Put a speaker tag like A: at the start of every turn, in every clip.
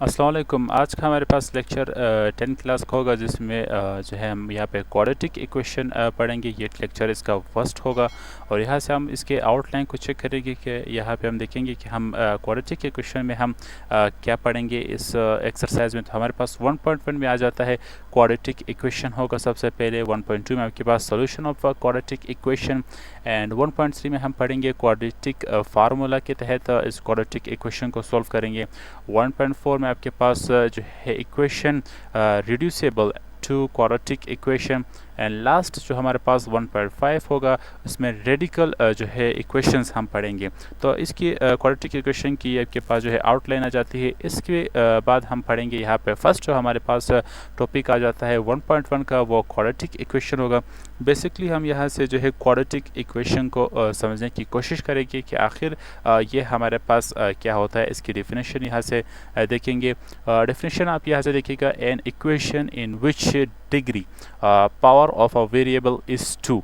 A: अस्सलाम वालेकुम। आज का हमारे पास लेक्चर 10 क्लास का होगा, जिसमें जो है हम यहाँ पे क्वाड्रेटिक इक्वेशन पढ़ेंगे। ये लेक्चर इसका फर्स्ट होगा और यहाँ से हम इसके आउटलाइन को चेक करेंगे कि यहाँ पे हम देखेंगे कि हम क्वाड्रेटिक इक्वेशन में हम क्या पढ़ेंगे इस एक्सरसाइज में। तो हमारे पास 1.1 में आ जाता है क्वाड्रेटिक इक्वेशन होगा सबसे पहले। 1.2 में आपके पास solution of quadratic equation and 1.3 में हम पढ़ेंगे क्वाड्रेटिक फार्मूला के तहत इस क्वाड्रेटिक इक्वेशन को सॉल्व करेंगे। 1.4 में आपके पास जो है equation reducible to quadratic equation and last जो हमारे पास 1.5 होगा उसमें रेडिकल जो है इक्वेशंस हम पढ़ेंगे। तो इसकी क्वाड्रेटिक इक्वेशन की आपके पास जो है आउटलाइन आ जाती है। इसके बाद हम पढ़ेंगे यहाँ पे फर्स्ट जो हमारे पास टॉपिक आ जाता है 1.1 का, वो क्वाड्रेटिक इक्वेशन होगा। बेसिकली हम यहाँ से जो है क्वाड्रेटिक इक्वेशन को समझने की कोशिश करेंगे कि आखिर ये हमारे पास क्या होता है। इसकी डेफिनेशन यहाँ से देखेंगे। डेफिनेशन आप यहाँ से देखिएगा, an equation in which degree power of a variable is 2।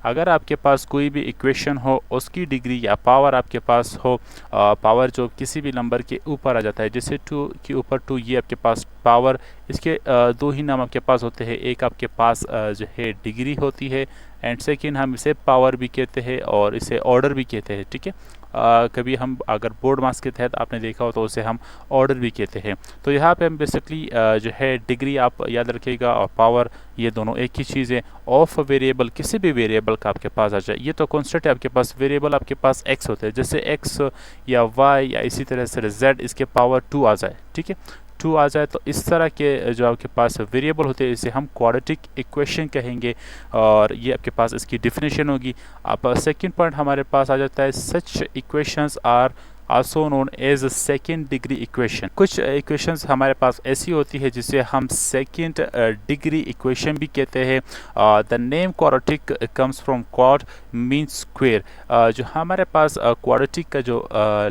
A: अगर आपके पास कोई भी इक्वेशन हो, उसकी डिग्री या पावर आपके पास हो, पावर जो किसी भी नंबर के ऊपर आ जाता है, जैसे 2 के ऊपर 2, ये आपके पास पावर। इसके दो ही नाम आपके पास होते हैं, एक आपके पास जो है डिग्री होती है एंड सेकेंड हम इसे पावर भी कहते हैं और इसे ऑर्डर भी कहते हैं। ठीक है, कभी हम अगर बोर्ड मास के तहत आपने देखा हो तो उसे हम ऑर्डर भी कहते हैं। तो यहाँ पे हम बेसिकली जो है डिग्री आप याद रखिएगा और पावर, ये दोनों एक ही चीज़ है। ऑफ वेरिएबल, किसी भी वेरिएबल का आपके पास आ जाए, ये तो कॉन्स्टेंट है आपके पास, वेरिएबल आपके पास एक्स होते हैं, जैसे एक्स या वाई या इसी तरह से जेड, इसके पावर 2 आ जाए। ठीक है, 2 आ जाए तो इस तरह के जो आपके पास वेरिएबल होते हैं इसे हम क्वाड्रेटिक इक्वेशन कहेंगे और ये आपके पास इसकी डेफिनेशन होगी। अब सेकंड पॉइंट हमारे पास आ जाता है, such equations are also known as second degree equation. कुछ इक्वेशंस हमारे पास ऐसी होती है जिसे हम सेकेंड डिग्री इक्वेशन भी कहते हैं। The name quadratic comes from quad means square. जो हमारे पास क्वाड्रेटिक का जो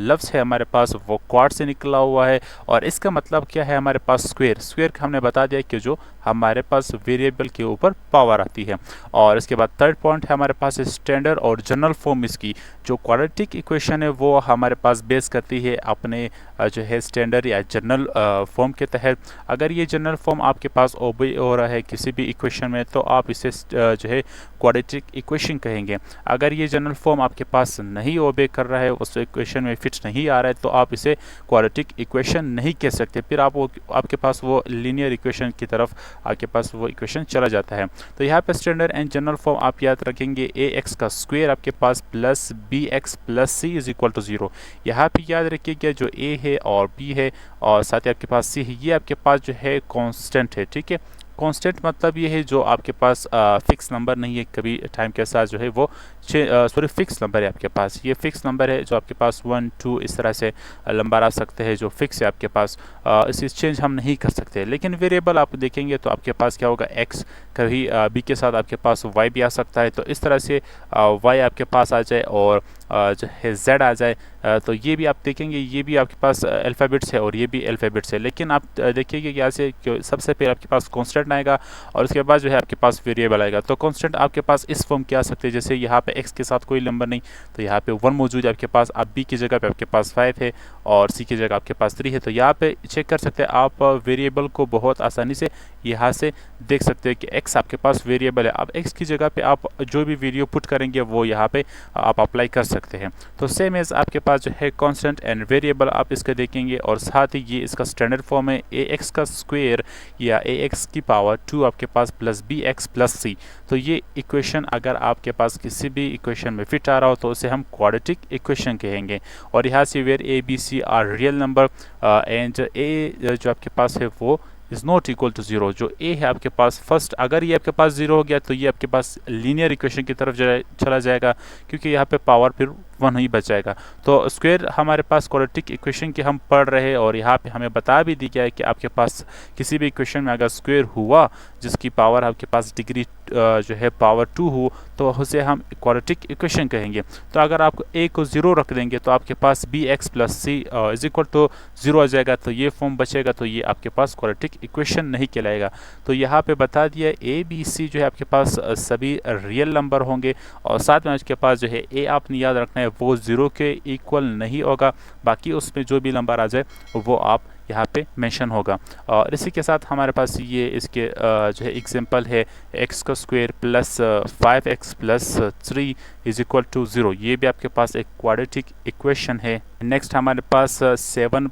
A: लफ्ज़ है हमारे पास वो क्वाड से निकला हुआ है और इसका मतलब क्या है, हमारे पास स्क्वेयर। स्क्वेयर का हमने बता दिया कि जो हमारे पास वेरिएबल के ऊपर पावर आती है। और इसके बाद थर्ड पॉइंट है हमारे पास स्टैंडर्ड और जनरल फॉर्म। इसकी जो क्वाड्रेटिक इक्वेशन है वो हमारे पास बेस करती है अपने जो है स्टैंडर्ड या जनरल फॉर्म के तहत। अगर ये जनरल फॉर्म आपके पास ओबे हो रहा है किसी भी इक्वेशन में तो आप इसे जो है क्वाड्रेटिक इक्वेशन कहेंगे। अगर ये जनरल फॉर्म आपके पास नहीं ओबे कर रहा है, उस इक्वेशन में फिट नहीं आ रहा है, तो आप इसे क्वाड्रेटिक इक्वेशन नहीं कह सकते। फिर आपके पास वो लीनियर इक्वेशन की तरफ आपके पास वो इक्वेशन चला जाता है। तो यहाँ पे स्टैंडर्ड एंड जनरल फॉर्म आप याद रखेंगे, ए एक्स का स्क्वायर आपके पास plus b x plus c is equal to 0। यहाँ पे याद रखिएगा जो ए है और बी है और साथ ही आपके पास सी है, ये आपके पास जो है कांस्टेंट है। ठीक है, कांस्टेंट मतलब ये है जो आपके पास फिक्स नंबर नहीं है, कभी टाइम के साथ जो है वो फिक्स नंबर है आपके पास। ये फिक्स नंबर है जो आपके पास 1 2 इस तरह से नंबर आ सकते हैं जो फिक्स है आपके पास। इसे चेंज हम नहीं कर सकते। लेकिन वेरिएबल आप देखेंगे तो आपके पास क्या होगा, एक्स, कभी बी के साथ आपके पास वाई भी आ सकता है। तो इस तरह से वाई आपके पास आ जाए और जो है जेड आ जाए, तो ये भी आप देखेंगे, ये भी आपके पास अल्फ़ाबेट्स है और ये भी अल्फ़ाबेट्स है। लेकिन आप देखिएगा यहाँ से सबसे पहले आपके पास कांस्टेंट आएगा और उसके बाद जो है आपके पास वेरिएबल आएगा। तो कांस्टेंट आपके पास इस फॉर्म के आ सकते हैं, जैसे यहाँ पे एक्स के साथ कोई नंबर नहीं तो यहाँ पे 1 मौजूद है आपके पास। अब बी की जगह पे आपके पास 5 है और सी की जगह आपके पास 3 है। तो यहाँ पे चेक कर सकते हैं आप वेरिएबल को बहुत आसानी से यहाँ से देख सकते हैं कि एक्स आपके पास वेरिएबल है। अब एक्स की जगह पे आप जो भी वैल्यू पुट करेंगे वो यहाँ पे आप अप्लाई कर सकते हैं। तो सेम एज आपके पास जो है कांस्टेंट एंड वेरिएबल आप इसका देखेंगे और साथ ही ये इसका स्टैंडर्ड फॉर्म है, ए एक्स का स्क्वायर या ए एक्स की पावर 2 आपके पास प्लस बी एक्स प्लस सी। तो ये इक्वेशन अगर आपके पास किसी भी इक्वेशन में फिट आ रहा हो तो उसे हम क्वाड्रेटिक इक्वेशन कहेंगे। और यहाँ से where a b c are real number and a जो आपके पास है वो इज़ नॉट इक्वल टू 0। जो ए है आपके पास फर्स्ट, अगर ये आपके पास 0 हो गया तो ये आपके पास लीनियर इक्वेशन की तरफ चला जाएगा, क्योंकि यहाँ पे पावर फिर 1 ही बच जाएगा। तो स्क्वायर हमारे पास क्वाड्रेटिक इक्वेशन की हम पढ़ रहे हैं और यहाँ पे हमें बता भी दी गया है कि आपके पास किसी भी इक्वेशन में अगर स्क्वायर हुआ जिसकी पावर आपके पास डिग्री जो है पावर 2 हो तो उसे हम क्वाड्रेटिक इक्वेशन कहेंगे। तो अगर आप ए को 0 रख देंगे तो आपके पास b x plus c is equal to 0 आ जाएगा, तो ये फॉर्म बचेगा, तो ये आपके पास क्वाड्रेटिक इक्वेशन नहीं कहलाएगा। तो यहाँ पे बता दिया ए बी सी जो है आपके पास सभी रियल नंबर होंगे और साथ में आपके पास जो है ए आपने याद रखना है वो 0 के इक्वल नहीं होगा, बाकी उसमें जो भी नंबर आ जाए वो आप यहाँ पे मेंशन होगा। और इसी के साथ हमारे पास ये इसके जो है एग्जांपल है x का square plus 5x plus 3 is equal to 0। ये भी आपके पास एक क्वाड्रेटिक इक्वेशन है। नेक्स्ट हमारे पास 7x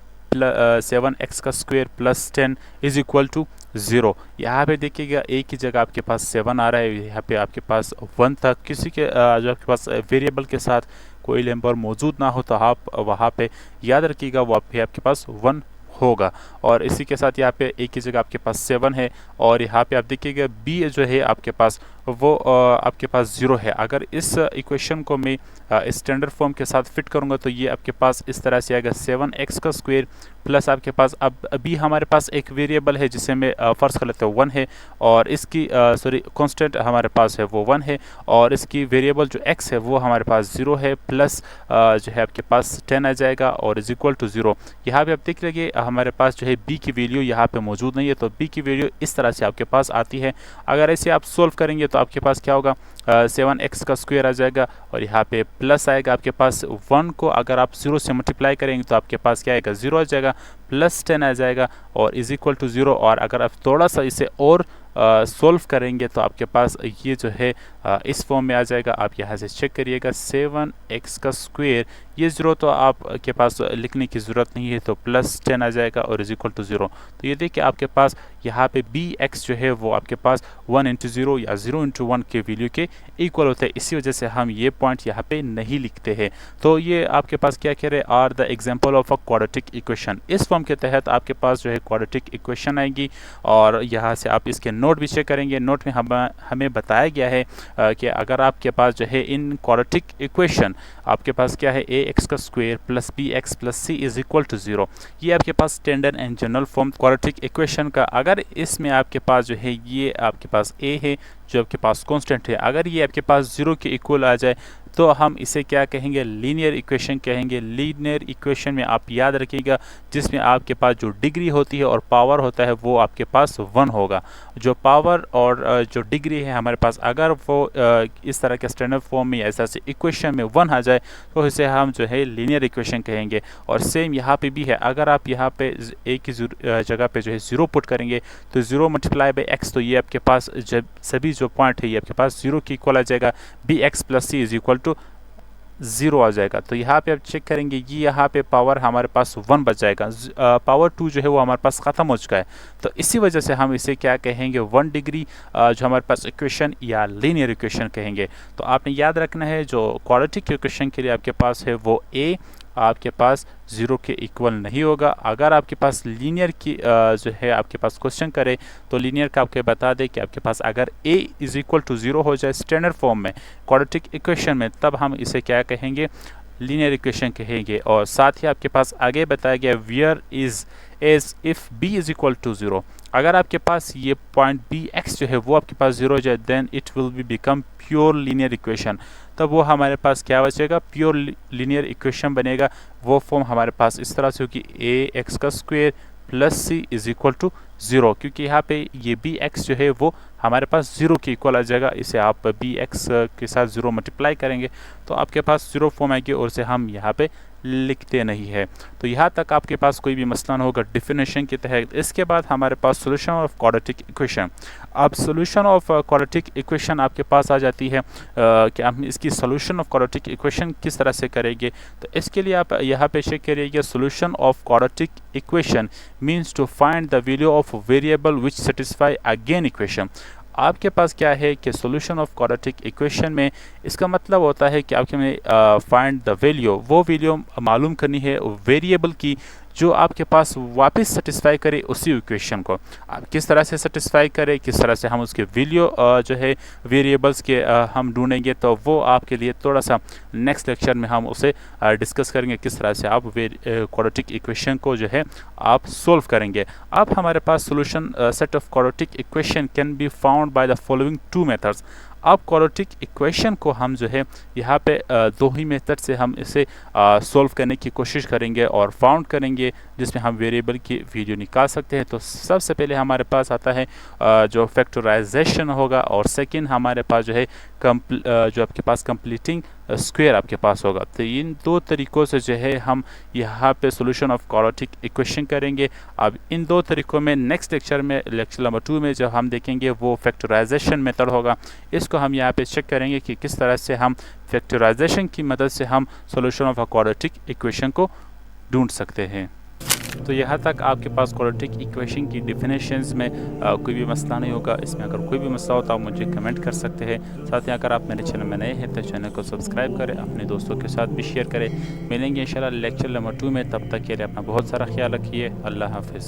A: का square plus 10 is equal to 0। यहाँ पे देखिएगा एक ही जगह आपके पास 7 आ रहा है, यहाँ पे आपके पास 1 था। किसी के जो आपके पास वेरिएबल के साथ कोई नंबर मौजूद ना हो तो आप वहाँ पे याद रखिएगा वो आपके पास 1 होगा। और इसी के साथ यहाँ पे एक ही जगह आपके पास 7 है और यहाँ पे आप देखिएगा b जो है आपके पास वो आपके पास 0 है। अगर इस इक्वेशन को मैं स्टैंडर्ड फॉर्म के साथ फिट करूँगा तो ये आपके पास इस तरह से आएगा 7x का स्क्वायर प्लस आपके पास अब अभी हमारे पास एक वेरिएबल है जिसे मैं फ़र्ज कर लेते हैं 1 है और इसकी सॉरी कांस्टेंट हमारे पास है वो 1 है और इसकी वेरिएबल जो x है वो हमारे पास 0 है प्लस जो है आपके पास 10 आ जाएगा और इज इक्वल टू 0। यहाँ पे आप देख लीजिए हमारे पास जो है b की वैल्यू यहाँ पे मौजूद नहीं है तो b की वैल्यू इस तरह से आपके पास आती है। अगर ऐसे आप सोल्व करेंगे तो आपके पास क्या होगा 7x का स्क्वायर आ जाएगा और यहाँ पे प्लस आएगा आपके पास 1 को अगर आप 0 से मल्टीप्लाई करेंगे तो आपके पास क्या आएगा 0 आ जाएगा प्लस 10 आ जाएगा और इज इक्वल टू 0। और अगर आप थोड़ा सा इसे और सोल्व करेंगे तो आपके पास ये जो है इस फॉर्म में आ जाएगा। आप यहाँ से चेक करिएगा 7x का स्क्वायर ये 0 तो आपके पास लिखने की ज़रूरत नहीं है तो प्लस 10 आ जाएगा और इज इक्वल टू 0। तो ये देखिए आपके पास यहाँ पे bx जो है वो आपके पास 1 इंटू 0 या 0 इंटू 1 के वैल्यू के इक्वल होता है। इसी वजह से हम ये पॉइंट यहाँ पे नहीं लिखते हैं। तो ये आपके पास क्या कह रहे are the example of a quadratic equation. इस फॉर्म के तहत आपके पास जो है क्वाड्रेटिक इक्वेशन आएगी और यहाँ से आप इसके नोट भी चेक करेंगे। नोट में हमें बताया गया है कि अगर आपके पास जो है इन क्वाड्रेटिक इक्वेशन आपके पास क्या है ax का square plus bx plus c is equal to 0। ये आपके पास standard and general form quadratic equation का। अगर इसमें आपके पास जो है ये आपके पास a है जो आपके पास कांस्टेंट है, अगर ये आपके पास 0 के इक्वल आ जाए तो हम इसे क्या कहेंगे लीनियर इक्वेशन कहेंगे। लीनियर इक्वेशन में आप याद रखिएगा जिसमें आपके पास जो डिग्री होती है और पावर होता है वो आपके पास 1 होगा। जो पावर और जो डिग्री है हमारे पास अगर वो इस तरह के स्टैंडर्ड फॉर्म में ऐसा से इक्वेशन में 1 आ जाए तो इसे हम जो है लीनियर इक्वेशन कहेंगे। और सेम यहाँ पे भी है, अगर आप यहाँ पे एक ही जगह पे जो है 0 पुट करेंगे तो 0 मल्टीप्लाई बाई x तो ये आपके पास जब सभी जो पॉइंट है ये आपके पास 0 के इक्वल आ जाएगा। bx plus c is equal to 0 आ जाएगा। तो यहाँ पे आप चेक करेंगे ये यहाँ पे पावर हमारे पास 1 बच जाएगा, पावर 2 जो है वो हमारे पास ख़त्म हो चुका है। तो इसी वजह से हम इसे क्या कहेंगे 1 डिग्री जो हमारे पास इक्वेशन या लीनियर इक्वेशन कहेंगे। तो आपने याद रखना है जो क्वाड्रेटिक इक्वेशन के लिए आपके पास है वो a आपके पास 0 के इक्वल नहीं होगा। अगर आपके पास लीनियर की जो है आपके पास क्वेश्चन करे तो लीनियर का आपके बता दे कि आपके पास अगर a इज इक्वल टू 0 हो जाए स्टैंडर्ड फॉर्म में क्वाड्रेटिक इक्वेशन में तब हम इसे क्या कहेंगे लीनियर इक्वेशन कहेंगे। और साथ ही आपके पास आगे बताया गया where is as if b is equal to 0। अगर आपके पास ये पॉइंट bx जो है वो आपके पास 0 हो जाए then it will be become pure linear equation. तब वो हमारे पास क्या बचेगा प्योर लीनियर इक्वेशन बनेगा। वो फॉर्म हमारे पास इस तरह से होगी ax का square plus c is equal to 0, क्योंकि यहाँ पे ये bx जो है वो हमारे पास 0 के इक्वल आ जाएगा। इसे आप bx के साथ 0 मल्टीप्लाई करेंगे तो आपके पास 0 फॉर्म आएगी और इसे हम यहाँ पे लिखते नहीं है। तो यहाँ तक आपके पास कोई भी मसला ना होगा डिफिनेशन के तहत। इसके बाद हमारे पास सोल्यूशन ऑफ क्वाड्रेटिक इक्वेशन। अब सोल्यूशन ऑफ क्वाड्रेटिक इक्वेशन आपके पास आ जाती है कि हम इसकी सोल्यूशन ऑफ क्वाड्रेटिक इक्वेशन किस तरह से करेंगे। तो इसके लिए आप यहाँ पे चेक करिएगा solution of quadratic equation means to find the value of variable which satisfy a given equation. आपके पास क्या है कि सोल्यूशन ऑफ क्वाड्रेटिक इक्वेशन में इसका मतलब होता है कि आपके में फाइंड द वैल्यू, वो वैल्यू मालूम करनी है वेरिएबल की जो आपके पास वापस सेटिस्फाई करे उसी इक्वेशन को। आप किस तरह से सेटिस्फाई करें, किस तरह से हम उसके वैल्यू जो है वेरिएबल्स के हम ढूंढेंगे तो वो आपके लिए थोड़ा सा नेक्स्ट लेक्चर में हम उसे डिस्कस करेंगे किस तरह से आप क्वाड्रेटिक इक्वेशन को जो है आप सोल्व करेंगे। अब हमारे पास solution set of quadratic equation can be found by the following 2 methods. अब क्वाड्रेटिक इक्वेशन को हम जो है यहाँ पे 2 ही मेथड से हम इसे सोल्व करने की कोशिश करेंगे और फाउंड करेंगे जिसमें हम वेरिएबल की वैल्यू निकाल सकते हैं। तो सबसे पहले हमारे पास आता है जो फैक्टराइजेशन होगा और सेकंड हमारे पास जो है जो आपके पास कंप्लीटिंग स्क्वायर आपके पास होगा। तो इन दो तरीक़ों से जो है हम यहाँ पे सॉल्यूशन ऑफ क्वाड्रेटिक इक्वेशन करेंगे। अब इन दो तरीक़ों में नेक्स्ट लेक्चर में, लेक्चर नंबर 2 में जो हम देखेंगे वो फैक्टराइजेशन मेथड होगा। इसको हम यहाँ पे चेक करेंगे कि किस तरह से हम फैक्टराइजेशन की मदद से हम solution of a quadratic equation को ढूंढ सकते हैं। तो यहाँ तक आपके पास क्वाड्रेटिक इक्वेशन की डिफिनेशंस में कोई भी मसला नहीं होगा। इसमें अगर कोई भी मसला हो तो आप मुझे कमेंट कर सकते हैं। साथ ही अगर आप मेरे चैनल में नए हैं तो चैनल को सब्सक्राइब करें, अपने दोस्तों के साथ भी शेयर करें। मिलेंगे इंशाल्लाह लेक्चर नंबर 2 में। तब तक के लिए अपना बहुत सारा ख्याल रखिए। अल्लाह हाफिज़।